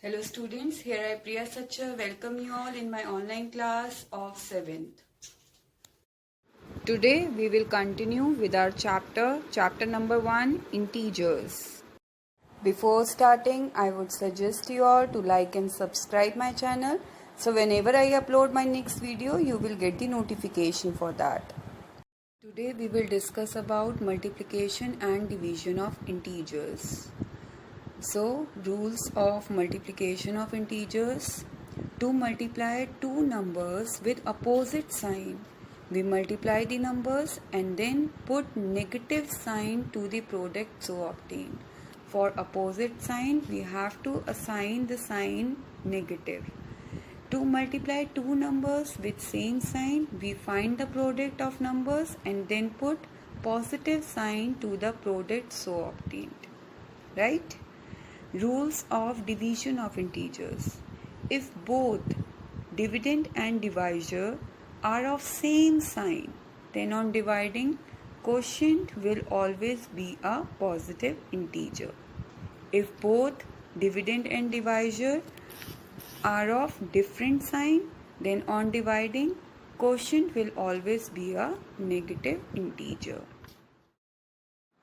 Hello students, here I Priya Sacha welcome you all in my online class of 7th. Today we will continue with our chapter number 1, integers. Before starting, I would suggest you all to like and subscribe my channel, so whenever I upload my next video, you will get the notification for that. Today we will discuss about multiplication and division of integers. So, rules of multiplication of integers. To multiply two numbers with opposite sign, we multiply the numbers and then put negative sign to the product so obtained. For opposite sign, we have to assign the sign negative. To multiply two numbers with same sign, we find the product of numbers and then put positive sign to the product so obtained. Right? Rules of division of integers. If both dividend and divisor are of same sign, then on dividing, quotient will always be a positive integer. If both dividend and divisor are of different sign, then on dividing, quotient will always be a negative integer.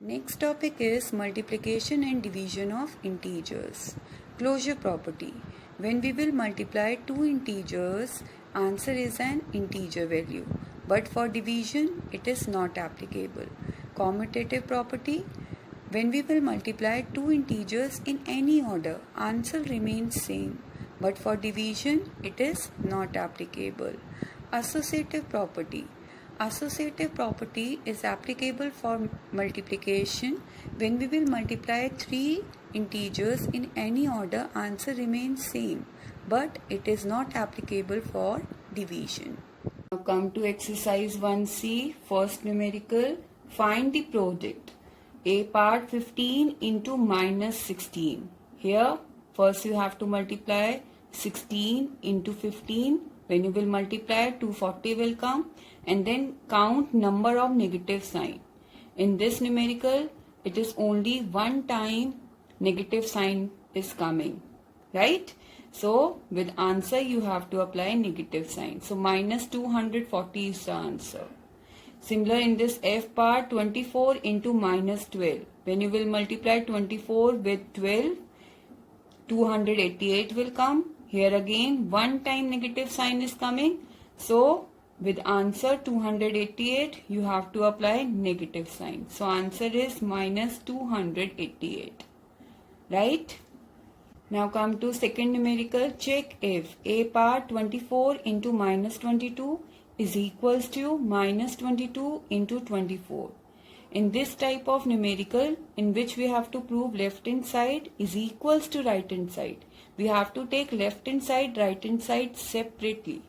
Next topic is multiplication and division of integers. Closure property. When we will multiply two integers, answer is an integer value. But for division, it is not applicable. Commutative property. When we will multiply two integers in any order, answer remains same. But for division, it is not applicable. Associative property. Associative property is applicable for multiplication. When we will multiply three integers in any order, answer remains same, but it is not applicable for division. Now come to exercise 1C, first numerical. Find the product. A part 15 into minus 16. Here, first you have to multiply 16 into 15. When you will multiply, 240 will come, and then count number of negative sign. In this numerical, it is only one time negative sign is coming, right? So with answer you have to apply negative sign. So minus 240 is the answer. Similar in this F part, 24 into minus 12. When you will multiply 24 with 12, 288 will come. Here again one time negative sign is coming. So with answer 288 you have to apply negative sign. So answer is minus 288. Right? Now come to second numerical. Check if A part 24 into minus 22 is equals to minus 22 into 24. In this type of numerical, in which we have to prove left hand side is equals to right hand side, we have to take left hand side, right hand side separately,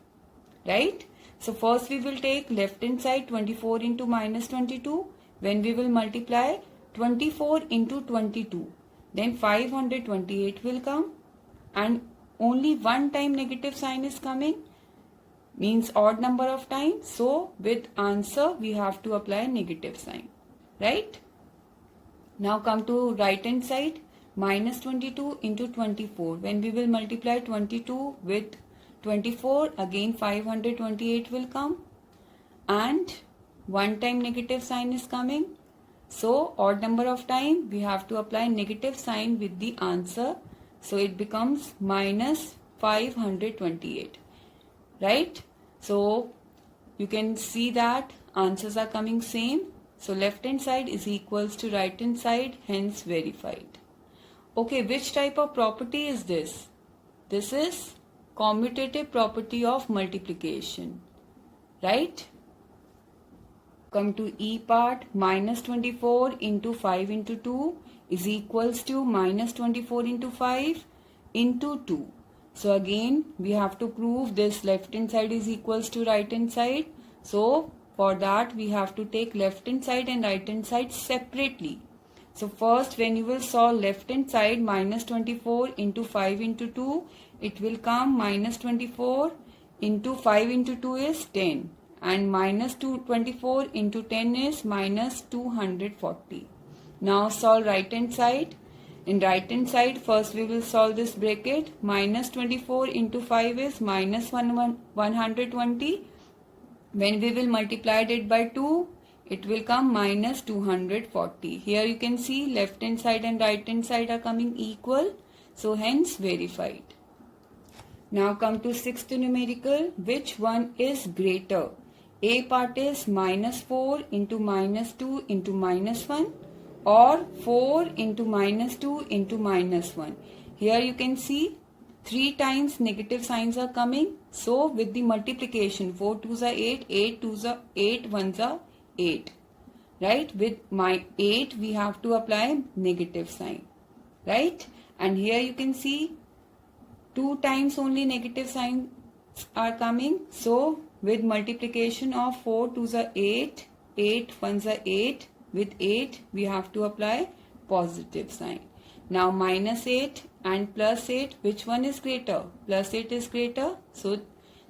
right? So first we will take left hand side 24 into minus 22. When we will multiply 24 into 22, then 528 will come, and only one time negative sign is coming, means odd number of times. So with answer we have to apply negative sign. Right? Now come to right hand side, minus 22 into 24. When we will multiply 22 with 24, again 528 will come, and one time negative sign is coming. So odd number of time we have to apply negative sign with the answer. So it becomes minus 528. Right? So you can see that answers are coming same. So left hand side is equals to right hand side, hence verified. Okay, which type of property is this? This is commutative property of multiplication. Right? Come to E part, minus 24 into 5 into 2 is equals to minus 24 into 5 into 2. So again we have to prove this left hand side is equals to right hand side. So for that we have to take left hand side and right hand side separately. So first when you will solve left hand side, minus 24 into 5 into 2, it will come minus 24 into 5 into 2 is 10, and minus 224 into 10 is minus 240. Now solve right hand side. In right hand side, first we will solve this bracket. Minus 24 into 5 is minus 120. When we will multiply it by 2, it will come minus 240. Here you can see left hand side and right hand side are coming equal. So hence verified. Now come to sixth numerical. Which one is greater? A part is minus 4 into minus 2 into minus 1 or 4 into minus 2 into minus 1. Here you can see 3 times negative signs are coming. So with the multiplication 4 2s are 8, 8 2s are 8, 1s are 8. Right? With my 8 we have to apply negative sign. Right? And here you can see 2 times only negative signs are coming. So with multiplication of 4 2s are 8, 8 1s are 8. With 8 we have to apply positive sign. Now minus 8 and plus 8, which one is greater? Plus 8 is greater. So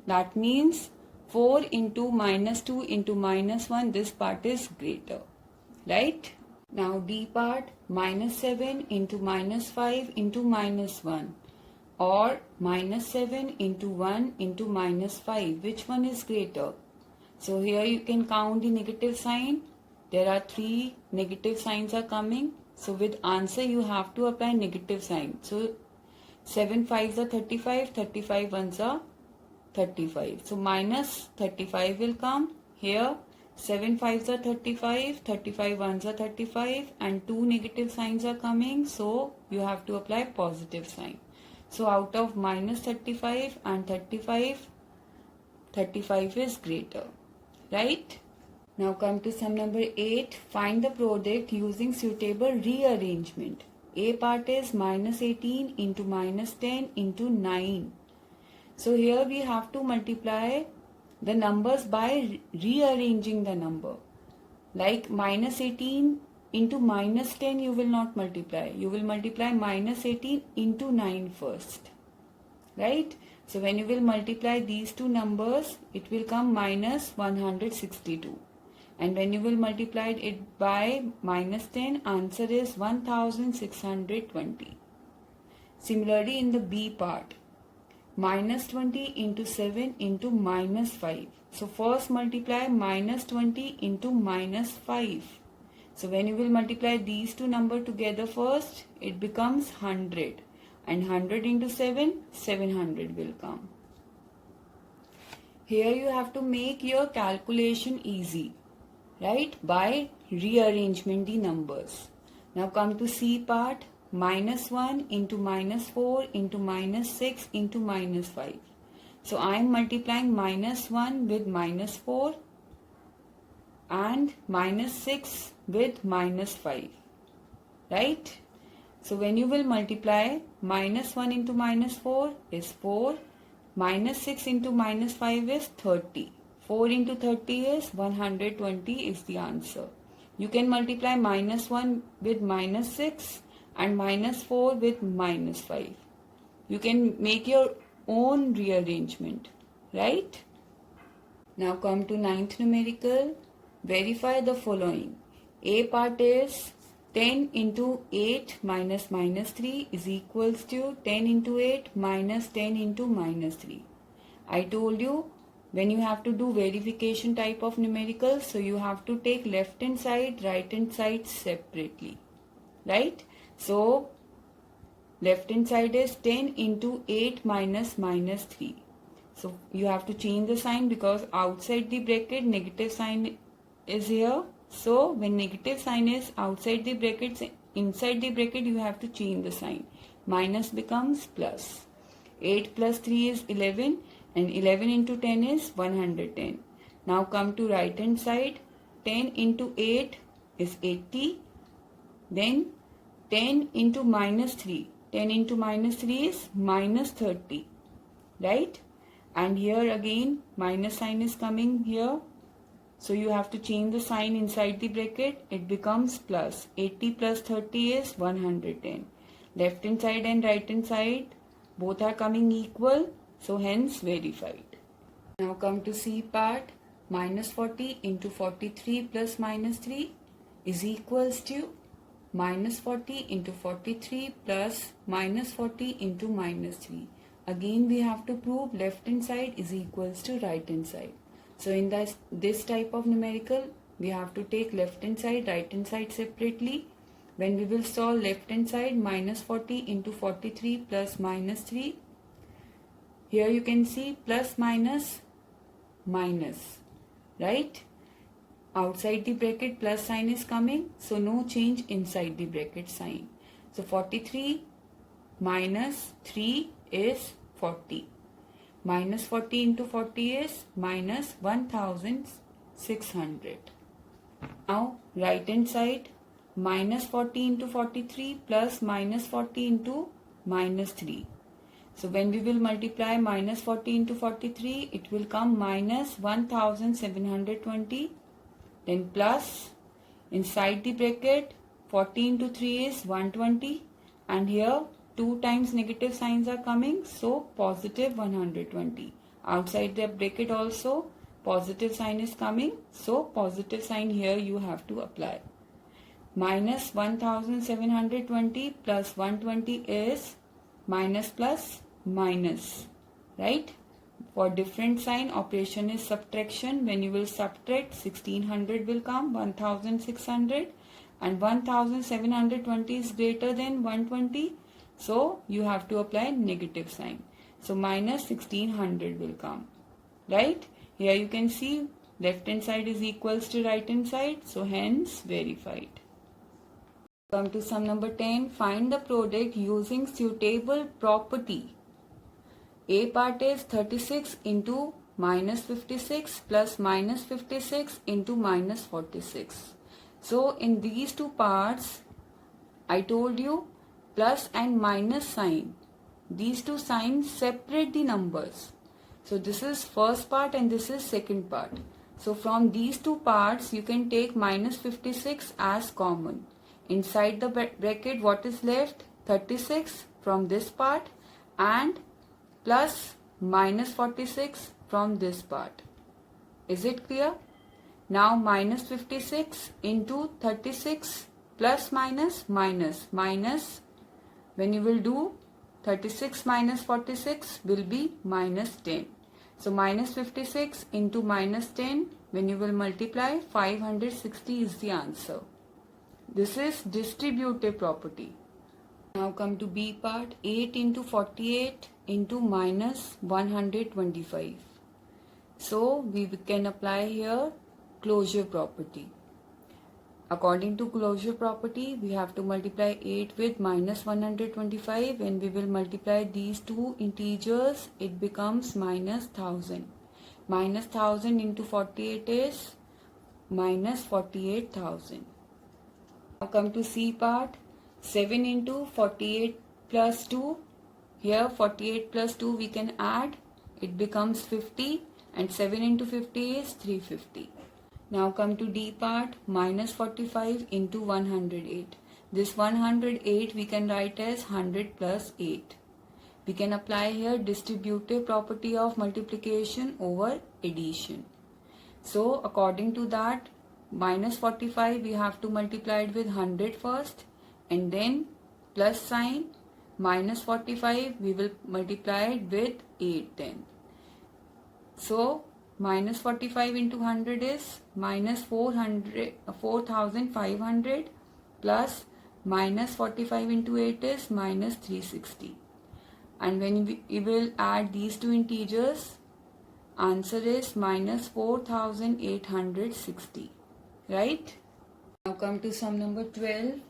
that means 4 into minus 2 into minus 1, this part is greater. Right? Now D part, minus 7 into minus 5 into minus 1 or minus 7 into 1 into minus 5. Which one is greater? So here you can count the negative sign. There are 3 negative signs are coming. So with answer you have to apply negative sign. So 7 5s are 35, 35 1s are 35. So minus 35 will come here. 7 5s are 35, 35 1s are 35 and 2 negative signs are coming. So you have to apply positive sign. So out of minus 35 and 35, 35 is greater. Right? Now come to sum number 8. Find the product using suitable rearrangement. A part is minus 18 into minus 10 into 9. So here we have to multiply the numbers by rearranging the number. Like minus 18 into minus 10 you will not multiply. You will multiply minus 18 into 9 first. Right? So when you will multiply these two numbers, it will come minus 162. And when you will multiply it by minus 10, answer is 1620. Similarly in the B part, minus 20 into 7 into minus 5. So first multiply minus 20 into minus 5. So when you will multiply these two numbers together first, it becomes 100. And 100 into 7, 700 will come. Here you have to make your calculation easy. Right? By rearrangement the numbers. Now come to C part. Minus 1 into minus 4 into minus 6 into minus 5. So I am multiplying minus 1 with minus 4 and minus 6 with minus 5. Right? So when you will multiply minus 1 into minus 4 is 4. Minus 6 into minus 5 is 30. 4 into 30 is 120 is the answer. You can multiply minus 1 with minus 6 and minus 4 with minus 5. You can make your own rearrangement. Right? Now come to ninth numerical. Verify the following. A part is 10 into 8 minus minus 3 is equals to 10 into 8 minus 10 into minus 3. I told you when you have to do verification type of numericals, so you have to take left hand side, right hand side separately. Right? So left hand side is 10 into 8 minus minus 3. So you have to change the sign because outside the bracket negative sign is here. So when negative sign is outside the brackets, inside the bracket you have to change the sign. Minus becomes plus. 8 plus 3 is 11 and 11 into 10 is 110. Now come to right hand side. 10 into 8 is 80. Then 10 into minus 3. 10 into minus 3 is minus 30. Right? And here again minus sign is coming here. So you have to change the sign inside the bracket. It becomes plus. 80 plus 30 is 110. Left hand side and right hand side both are coming equal. So hence verified. Now come to C part. Minus 40 into 43 plus minus 3 is equals to minus 40 into 43 plus minus 40 into minus 3. Again we have to prove left hand side is equals to right hand side. So in this type of numerical, we have to take left hand side, right hand side separately. When we will solve left hand side, minus 40 into 43 plus minus 3. Here you can see plus minus minus, right? Outside the bracket plus sign is coming, so no change inside the bracket sign. So 43 minus 3 is 40. Minus 40 into 40 is minus 1600. Now right hand side, minus 40 into 43 plus minus 40 into minus 3. So when we will multiply minus 40 into 43, it will come minus 1720. Then plus inside the bracket 40 into 3 is 120, and here 2 times negative signs are coming, so positive 120. Outside the bracket also positive sign is coming, so positive sign here you have to apply. Minus 1720 plus 120 is minus plus minus, right? For different sign, operation is subtraction. When you will subtract, 1600 will come, 1600, and 1720 is greater than 120. So you have to apply negative sign. So minus 1600 will come, right? Here you can see left hand side is equals to right hand side. So hence verified. Come to sum number 10. Find the product using suitable property. A part is 36 into minus 56 plus minus 56 into minus 46. So in these two parts, I told you plus and minus sign. These two signs separate the numbers. So this is first part and this is second part. So from these two parts, you can take minus 56 as common. Inside the bracket, what is left? 36 from this part and plus minus 46 from this part. Is it clear? Now minus 56 into 36 plus minus minus minus. When you will do 36 minus 46 will be minus 10. So minus 56 into minus 10, when you will multiply, 560 is the answer. This is distributive property. Now come to B part. 8 into 48 into minus 125. So we can apply here closure property. According to closure property, we have to multiply 8 with minus 125. When we will multiply these two integers, it becomes minus 1000. Minus 1000 into 48 is minus 48,000. Now come to C part. 7 into 48 plus 2. Here 48 plus 2 we can add. It becomes 50, and 7 into 50 is 350. Now come to D part. Minus 45 into 108. This 108 we can write as 100 plus 8. We can apply here distributive property of multiplication over addition. So according to that, minus 45 we have to multiply it with 100 first, and then plus sign. Minus 45 we will multiply it with 8 then. So minus 45 into 100 is minus 4500 plus minus 45 into 8 is minus 360. And when we will add these two integers, answer is minus 4860. Right? Now come to sum number 12.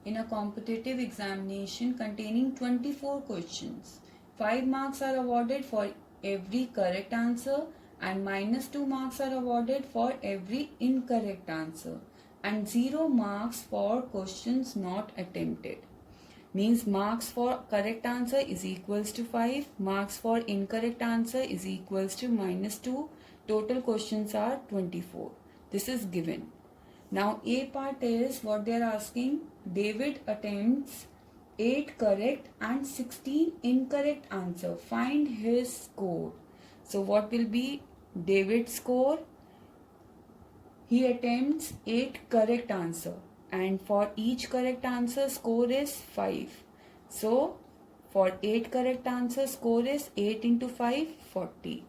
In a competitive examination containing 24 questions, 5 marks are awarded for every correct answer and minus 2 marks are awarded for every incorrect answer, and 0 marks for questions not attempted. Means marks for correct answer is equals to 5, marks for incorrect answer is equals to minus 2. Total questions are 24. This is given. Now A part is what they are asking. David attempts 8 correct and 16 incorrect answer. Find his score. So what will be David's score? He attempts 8 correct answer and for each correct answer score is 5. So for 8 correct answer score is 8 into 5, 40.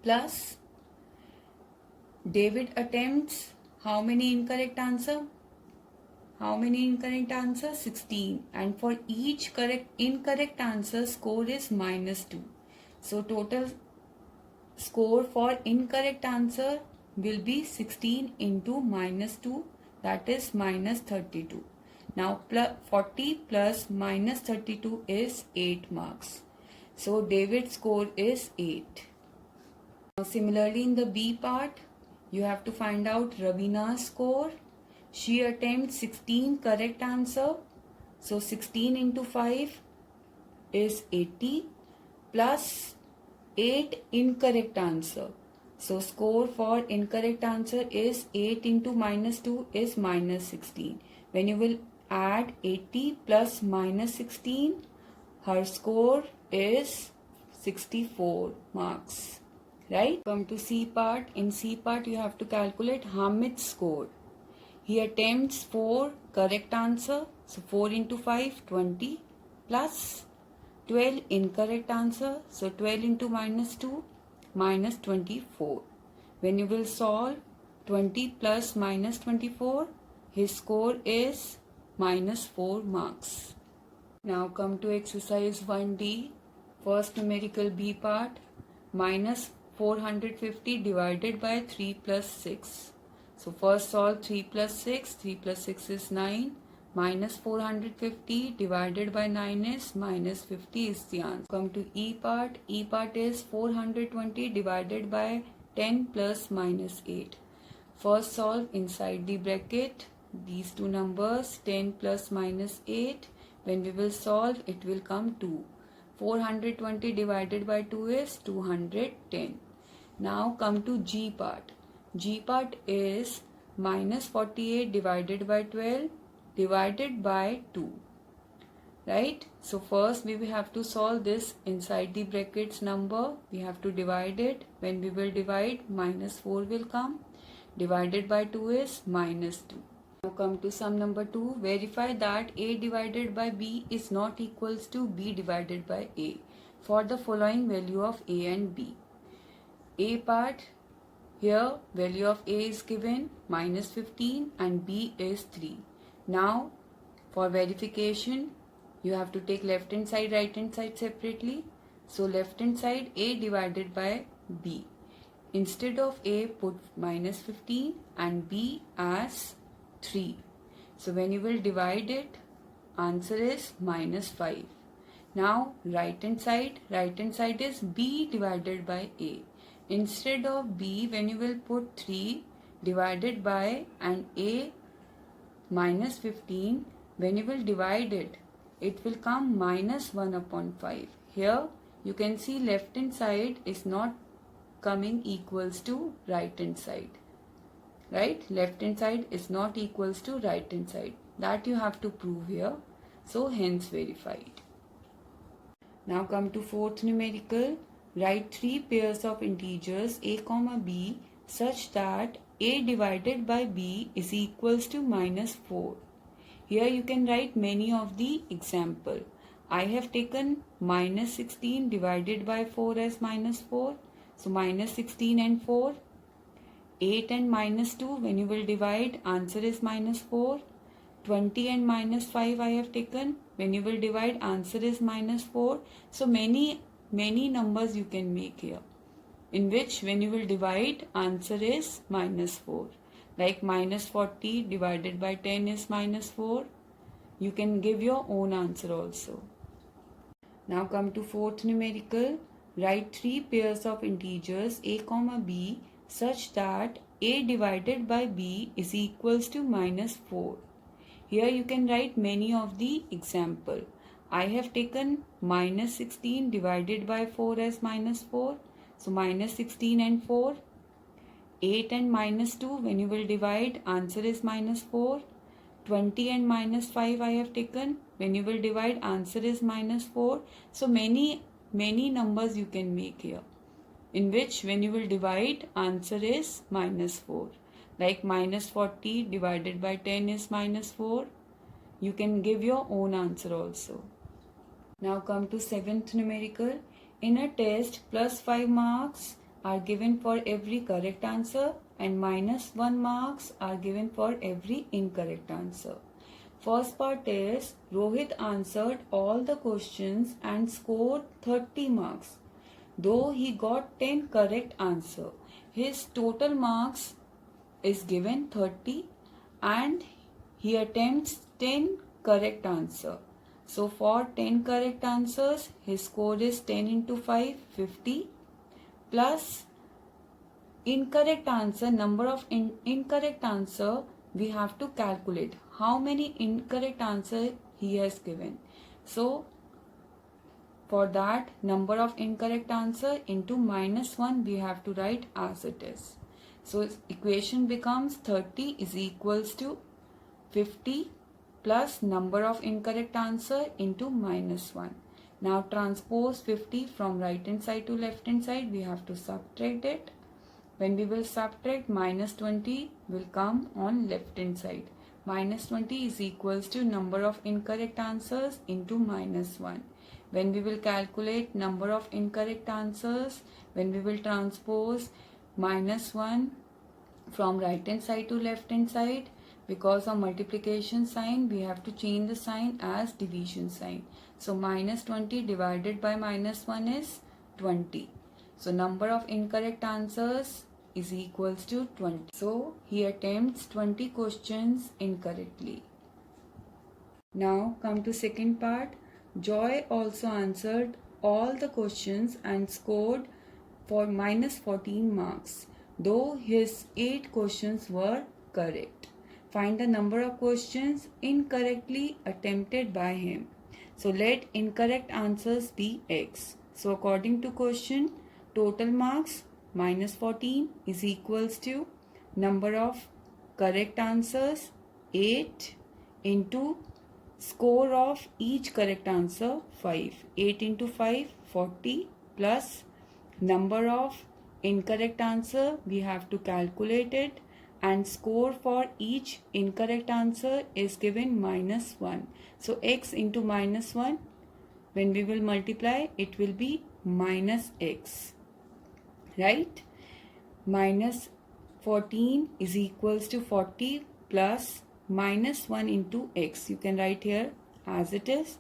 Plus David attempts how many incorrect answer? How many incorrect answers? 16. And for each incorrect answer score is -2. So total score for incorrect answer will be 16 into -2, that is -32. Now 40 plus -32 is 8 marks. So David's score is 8. Now similarly in the B part, you have to find out Ravina's score. She attempts 16 correct answer. So 16 into 5 is 80 plus 8 incorrect answer. So score for incorrect answer is 8 into -2 is -16. When you will add 80 plus -16, her score is 64 marks. Right? Come to C part. In C part you have to calculate Hamid's score. He attempts 4 correct answer. So 4 into 5, 20 plus 12 incorrect answer. So 12 into -2, -24. When you will solve 20 plus -24, his score is -4 marks. Now come to exercise 1D. First numerical B part. Minus 450 divided by 3 plus 6. So first solve 3 plus 6. 3 plus 6 is 9. Minus 450 divided by 9 is -50 is the answer. Come to E part. E part is 420 divided by 10 plus -8. First solve inside the bracket these two numbers, 10 plus -8. When we will solve, it will come 2. 420 divided by 2 is 210. Now come to G part. G part is minus 48 divided by 12 divided by 2. Right? So first we will have to solve this inside the brackets number. We have to divide it. When we will divide, -4 will come. Divided by 2 is -2. Now come to sum number 2. Verify that A divided by B is not equals to B divided by A for the following value of A and B. A part, here value of A is given -15 and B is 3. Now for verification, you have to take left hand side, right hand side separately. So left hand side A divided by B. Instead of A, put -15 and B as 3. So when you will divide it, answer is -5. Now right hand side is B divided by A. Instead of B, when you will put 3 divided by and A -15, when you will divide it, it will come -1 upon 5. Here you can see left hand side is not coming equals to right hand side. Right? Left hand side is not equals to right hand side. That you have to prove here. So hence verified. Now come to fourth numerical. Write 3 pairs of integers a comma b such that a divided by b is equals to -4. Here you can write many of the example. I have taken -16 divided by 4 as -4. So -16 and 4. 8 and -2, when you will divide, answer is -4. 20 and -5 I have taken. When you will divide, answer is -4. So many numbers you can make here, in which when you will divide, answer is -4. Like -40 divided by 10 is -4. You can give your own answer also. Now come to fourth numerical. Write 3 pairs of integers a comma b such that a divided by b is equals to -4. Here you can write many of the example. I have taken -16 divided by 4 as -4. So -16 and 4. 8 and -2, when you will divide, answer is -4. 20 and -5 I have taken. When you will divide, answer is -4. So many numbers you can make here, in which when you will divide, answer is -4. like minus 40 divided by 10 is minus 4. You can give your own answer also. Now come to seventh numerical. In a test, plus 5 marks are given for every correct answer and minus 1 marks are given for every incorrect answer. First part is Rohit answered all the questions and scored 30 marks. Though he got 10 correct answer, his total marks is given 30 and he attempts 10 correct answer. So for 10 correct answers, his score is 10 into 5, 50 plus incorrect answer, number of incorrect answer, we have to calculate how many incorrect answer he has given. So for that, number of incorrect answer into minus 1 we have to write as it is. So equation becomes 30 is equals to 50 plus number of incorrect answer into minus 1. Now transpose 50 from right hand side to left hand side, we have to subtract it. When we will subtract, minus 20 will come on left hand side. Minus 20 is equals to number of incorrect answers into minus 1. When we will calculate number of incorrect answers, when we will transpose minus 1 from right hand side to left hand side, because of multiplication sign, we have to change the sign as division sign. So minus 20 divided by minus 1 is 20. So number of incorrect answers is equals to 20. So he attempts 20 questions incorrectly. Now come to second part. Joy also answered all the questions and scored for minus 14 marks, though his 8 questions were correct. Find the number of questions incorrectly attempted by him. So let incorrect answers be x. So according to question, total marks minus 14 is equals to number of correct answers 8 into score of each correct answer 5. 8 into 5, 40 plus number of incorrect answer, we have to calculate it, and score for each incorrect answer is given minus 1. So x into minus 1, when we will multiply, it will be minus x, right? Minus 14 is equals to 40 plus minus 1 into x. You can write here as it is.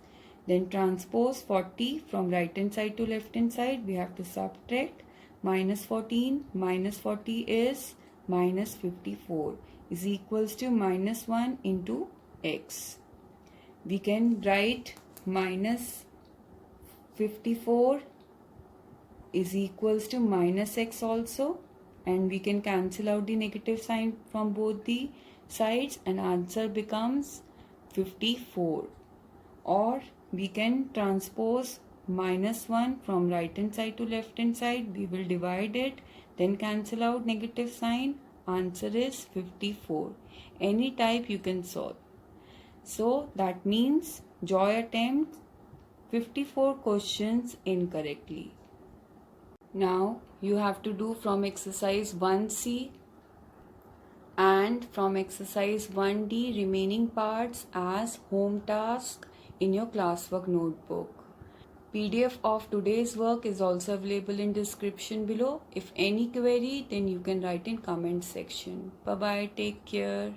Then transpose 40 from right hand side to left hand side. We have to subtract minus 14 minus 40 is minus 54 is equals to minus 1 into x. We can write minus 54 is equals to minus x also, and we can cancel out the negative sign from both the sides and answer becomes 54. Or we can transpose minus 1 from right hand side to left hand side. We will divide it, then cancel out negative sign. Answer is 54. Any type you can solve. So that means Joy attempts 54 questions incorrectly. Now you have to do from exercise 1C and from exercise 1D remaining parts as home task in your classwork notebook. PDF of today's work is also available in description below. If any query, then you can write in comment section. Bye bye, take care.